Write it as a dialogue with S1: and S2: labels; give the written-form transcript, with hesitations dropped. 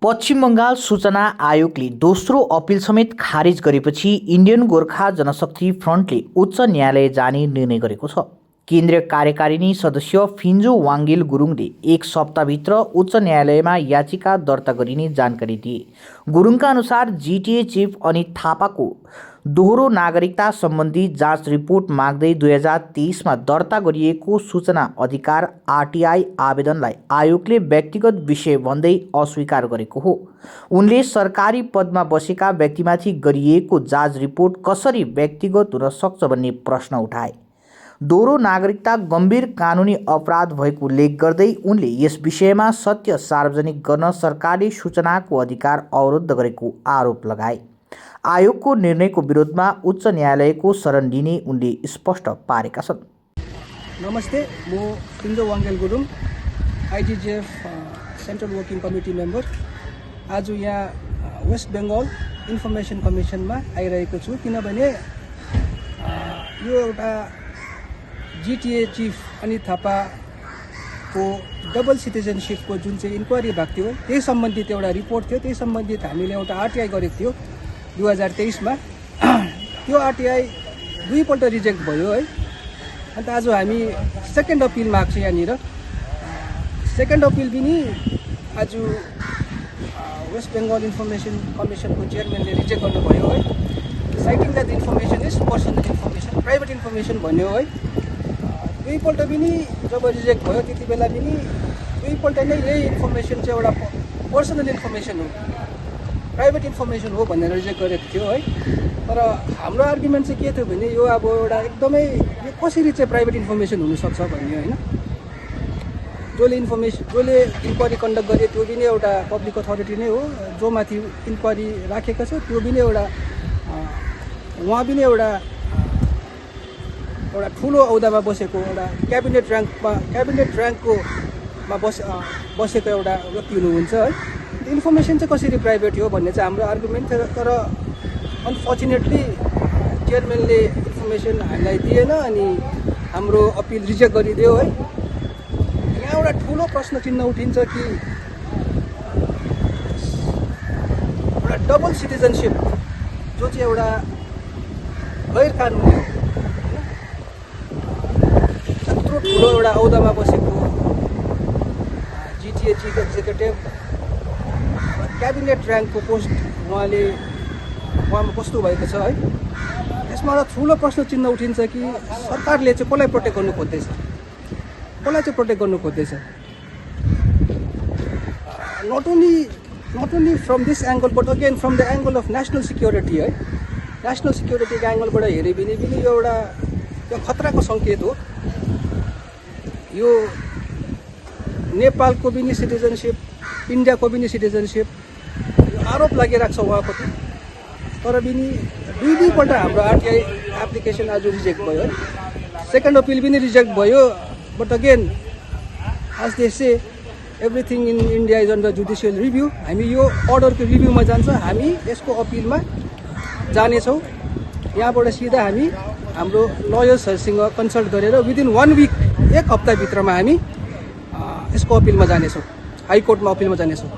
S1: पश्चिम बङ्गाल सूचना आयोगले दोस्रो अपिल समेत खारेज गरेपछि इन्डियन गोर्खा जनशक्ति फ्रन्टले उच्च न्यायालय जाने निर्णय गरेको छ। केन्द्रीय कार्यकारिणी सदस्य फिन्जो वाङ्गेल गुरुङले एक सप्ताहभित्र उच्च न्यायालयमा याचिका दर्ता गरिने जानकारी दिए। गुरुङका अनुसार जिटिए चिफ अनित थापाको दोहोरो नागरिकता सम्बन्धी जाँच रिपोर्ट माग्दै 2023मा दर्ता गरिएको सूचना अधिकार आरटीआई आवेदनलाई आयोगले व्यक्तिगत विषय भन्दै अस्वीकार गरेको हो। उनले सरकारी पदमा बसेका व्यक्तिमाथि गरिएको जाँच रिपोर्ट कसरी व्यक्तिगत हुन सक्छ भन्ने प्रश्न उठाए। दोहोरो नागरिकता गम्भीर कानुनी अपराध भएको उल्लेख गर्दै उनले यस विषयमा सत्य सार्वजनिक गर्न सरकारले सूचनाको अधिकार अवरुद्ध गरेको आरोप लगाए। आयोगको निर्णयको विरोधमा उच्च न्यायालयको शरण लिने उनले स्पष्ट पारेका छन्।
S2: नमस्ते, म Phinjo Wangel Gurung, IGGF central working committee member. आज यहाँ वेस्ट बेङ्गल इन्फर्मेसन कमिसनमा आइरहेको छु किनभने यो एउटा जिटिए चिफ अनित थापाको डबल सिटिजनसिपको जुन चाहिँ इन्क्वायरी भएको थियो त्यही सम्बन्धित एउटा रिपोर्ट थियो। त्यही सम्बन्धित हामीले एउटा आरटीआई गरेको थियो 2023मा। त्यो आरटीआई दुईपल्ट रिजेक्ट भयो है। अन्त आज हामी सेकेन्ड अपिल माग्छ यहाँनिर। सेकेन्ड अपिल पनि आज वेस्ट बेङ्गल इन्फर्मेसन कमिसनको चेयरम्यानले रिजेक्ट गर्नुभयो है। Citing that information is personal information, private information भन्यो है। दुईपल्ट पनि जब रिजेक्ट भयो त्यति बेला पनि दुईपल्ट नै यही इन्फर्मेसन चाहिँ एउटा पर्सनल इन्फर्मेसन हो, प्राइभेट इन्फर्मेसन हो भनेर रिजेक्ट गरेको थियो है। तर हाम्रो आर्गुमेन्ट चाहिँ के थियो भने यो अब एउटा एकदमै यो कसरी चाहिँ प्राइभेट इन्फर्मेसन हुनसक्छ भन्ने होइन। जसले इन्क्वायरी कन्डक्ट गरे त्यो पनि एउटा पब्लिक अथोरिटी नै हो। जो माथि इन्क्वायरी राखेको छ त्यो पनि एउटा उहाँ पनि एउटा ठुलो औदामा बसेको एउटा क्याबिनेट ऱ्याङ्कमा बसेको एउटा व्यक्ति हुनुहुन्छ है। इन्फर्मेसन चाहिँ कसरी प्राइभेट हो भन्ने चाहिँ हाम्रो आर्गुमेन्ट थियो। तर अनफर्चुनेटली चेयरम्यानले इन्फर्मेसन हामीलाई दिएन अनि हाम्रो अपिल रिजेक्ट गरिदियो है। यहाँ एउटा ठुलो प्रश्न चिन्ह उठिन्छ कि एउटा डबल सिटिजनसिप जो चाहिँ एउटा गैर कानुनी हो, त्यत्रो ठुलो एउटा औदामा बसेको जिटिए चिफ एक्जिक्युटिभ क्याबिनेट ऱ्याङ्कको पोस्ट उहाँमा बस्नु भएको छ है। यसमा एउटा ठुलो प्रश्न चिन्ह उठिन्छ कि सरकारले चाहिँ कसलाई प्रोटेक्ट गर्नु खोज्दैछ, कसलाई चाहिँ प्रोटेक्ट गर्नु खोज्दैछ। Not only from this angle but again from the angle of national security है। नेसनल सिक्योरिटीको एङ्गलबाट हेऱ्यो भने पनि यो एउटा त्यो खतराको सङ्केत हो। यो नेपालको पनि सिटिजनसिप, इन्डियाको पनि सिटिजनसिप आरोप लागिरहेको छ उहाँप्रति। तर पनि दुईपल्ट हाम्रो आरटीआई एप्लिकेसन आज रिजेक्ट भयो है। सेकेन्ड अपिल पनि रिजेक्ट भयो। But again as they say everything in India is under judicial review. हामी यो अर्डरको रिभ्यूमा जान्छ, हामी यसको अपिलमा जानेछौँ। यहाँबाट सिधा हामी हाम्रो लयर्सहरूसँग कन्सल्ट गरेर विदिन 1 विक, एक हप्ताभित्रमा हामी यसको अपिलमा जानेछौँ, हाइकोर्टमा अपिलमा जानेछौँ।